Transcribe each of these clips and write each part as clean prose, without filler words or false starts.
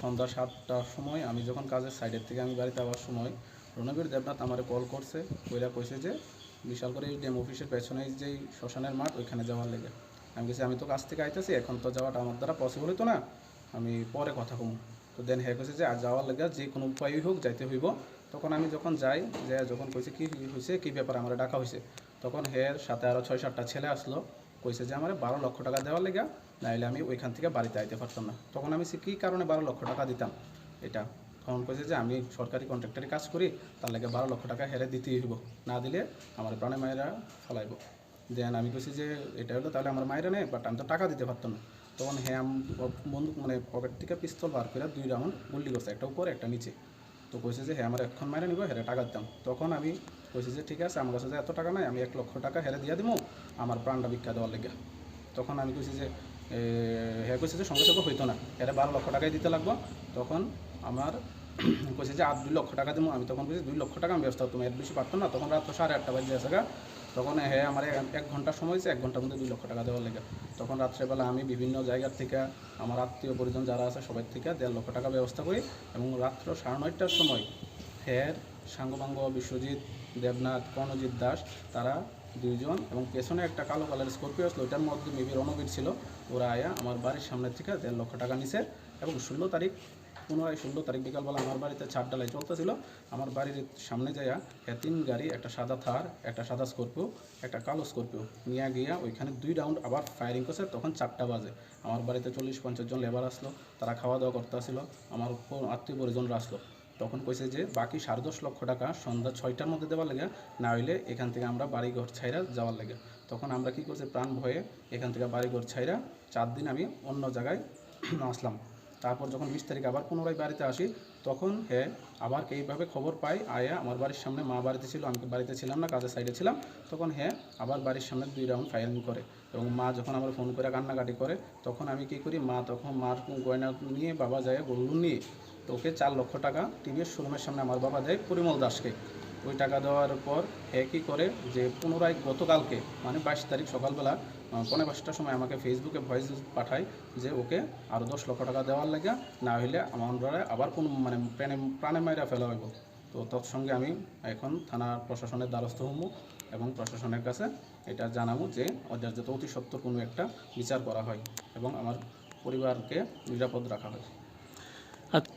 সন্ধ্যা 7টার সময় আমি যখন কাজের সাইডের থেকে আমি বাড়িতে আসার সময় রণবীর দেবনাথ আমারে কল করছে, কইছে যে বিশাল করে এই ডেম অফিসের পেছনে যেই শ্মশানের মাঠ ওইখানে যাওয়ার লেগে। আমি গেছি, আমি তো কাজ থেকে আইতেছি, এখন তো যাওয়াটা আমার দ্বারা পসিবল হতো না, আমি পরে কথা কম। তো দেন হ্যাঁ কইছে যে আর যাওয়ার লেগে যে কোনো উপায়ই হোক যাইতে হইব। তখন আমি যখন যাই, যে যখন কইছে কী হয়েছে, কী ব্যাপার আমার ডাকা হয়েছে, তখন হের সাথে আরও 6-7টা ছেলে আসলো, কইছে যে আমার 12 লক্ষ টাকা দেওয়ার লেগে, নাইলে আমি ওইখান থেকে বাড়িতে আইতে পারতাম না। তখন আমি কী কারণে 12 লক্ষ টাকা দিতাম এটা, তখন কইছে যে আমি সরকারি কন্ট্রাক্টারি কাজ করি, তার লাগে 12 লক্ষ টাকা হেরে দিতেই হইব, না দিলে আমার প্রাণে মায়েরা ফেলাইব। দেন আমি কইছি যে এটা হলো তাহলে আমার মায়েরা নেই, বাট আমি তো টাকা দিতে পারতাম না। তখন হ্যাঁ বন্দুক মানে পকেট থেকে পিস্তল বার করে 2 রাউন্ড গুলি করছে, একটা উপরে একটা নিচে। তো কইছে যে হ্যাঁ আমার এখন মাইরে নিব, হেরে টাকা দিতাম। তখন আমি কইছি যে ঠিক আছে, আমার কাছে যে এত টাকা নাই, আমি 1 লক্ষ টাকা হেরে দিয়ে দিব আমার প্রাণটা ভিক্ষা দেওয়ার লেগে। তখন আমি কইছি যে হ্যাঁ কইছে যে সঙ্গে সঙ্গে হইতো না, হেরে 12 লক্ষ টাকাই দিতে লাগবো। তখন আমার কইছে যে আর 2 লক্ষ টাকা দেবো। আমি তখন কইছি 2 লক্ষ টাকা আমি ব্যস্ত, তুমি এর বেশি পারতো না। তখন রাত 8:30 বাজে আছে গা। তখন হ্যাঁ আমার 1 ঘন্টার সময় হয়েছে, 1 ঘন্টার মধ্যে 2 লক্ষ টাকা দেওয়ার লেগে। তখন রাত্রেবেলা আমি বিভিন্ন জায়গার থেকে আমার আত্মীয় পরিজন যারা আছে সবাই থেকে 1.5 লক্ষ টাকা ব্যবস্থা করি, এবং রাত্র 9:30টার সময় হ্যাঁ সাঙ্গপাঙ্গ, বিশ্বজিৎ, দেবনাথ, কর্ণজিৎ দাস, তারা 2 জন, এবং পেছনে একটা কালো কালার স্করপিও ছিল, ওইটার মধ্যে মেবি রণবীর ছিল। ওরা আয়া আমার বাড়ির সামনের থেকে 1.5 লক্ষ টাকা নিছে, এবং 16 তারিখ পুনরায় 16 তারিখ বিকালবেলা আমার বাড়িতে ছাদ ডালাই চলতেছিল। আমার বাড়ির সামনে যাইয়া 3 গাড়ি, একটা সাদা থার, একটা সাদা স্করপিও, একটা কালো স্করপিও নিয়ে গিয়া ওইখানে 2 রাউন্ড আবার ফায়ারিং করছে। তখন 4টা বাজে, আমার বাড়িতে 40-50 জন লেবার আসলো, তারা খাওয়া দাওয়া করতে আসলো, আমার আত্মীয় পরিজনরা আসলো। তখন কইছে যে বাকি 10.5 লক্ষ টাকা সন্ধ্যা 6টার মধ্যে দেওয়ার লেগে, না হইলে এখান থেকে আমরা বাড়িঘর ছাইরা যাওয়ার লেগে। তখন আমরা কী করছি, প্রাণ ভয়ে এখান থেকে বাড়িঘর ছাইরা 4 দিন আমি অন্য জায়গায় আসলাম। তারপর যখন 20 তারিখ আবার পুনরায় বাড়িতে আসি, তখন হ্যাঁ আবার এইভাবে খবর পাই, আয়া আমার বাড়ির সামনে, মা বাড়িতে ছিল, আমি বাড়িতে ছিলাম না, কাজের সাইডে ছিলাম। তখন হ্যাঁ আবার বাড়ির সামনে 2 রাউন্ড ফায়ারিং করে, এবং মা যখন আমার ফোন করে কান্নাকাটি করে, তখন আমি কী করি, মা তখন মার গয়না নিয়ে বাবা যায় গোল্ড নিয়ে, তো ওকে 4 লক্ষ টাকা টিভিএস শোরুমের সামনে আমার বাবা দেয় পরিমল দাসকে। ওই টাকা দেওয়ার পর হ্যাঁ কী করে যে পুনরায় গতকালকে মানে 22 তারিখ সকালবেলা 5:45টার সময় আমাকে ফেসবুকে ভয়েস পাঠায় যে ওকে আরও 10 লক্ষ টাকা দেওয়ার লাগে, না হইলে আমরা আবার কোনো মানে প্রাণে মাইরা ফেলা হইব। তো তৎসঙ্গে আমি এখন থানার প্রশাসনের দ্বারস্থ হব, এবং প্রশাসনের কাছে এটা জানাবো যে ওদের যাতে অতি সত্বর কোনো একটা বিচার করা হয়, এবং আমার পরিবারকে নিরাপদ রাখা হয়।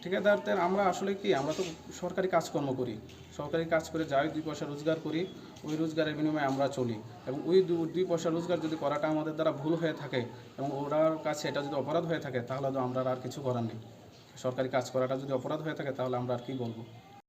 ঠিকাদারদের আমরা আসলে কি, আমরা তো সরকারি কাজকর্ম করি, সরকারি কাজ করে যাই 2 পয়সা রোজগার করি, ওই রোজগারের বিনিময়ে আমরা চলি, এবং ওই 2 পয়সা রোজগার যদি করাটা আমাদের দ্বারা ভুল হয়ে থাকে, এবং ওরার কাছে এটা যদি অপরাধ হয়ে থাকে, তাহলে তো আমরা আর কিছু করার নেই। সরকারি কাজ করাটা যদি অপরাধ হয়ে থাকে, তাহলে আমরা আর কি বলবো।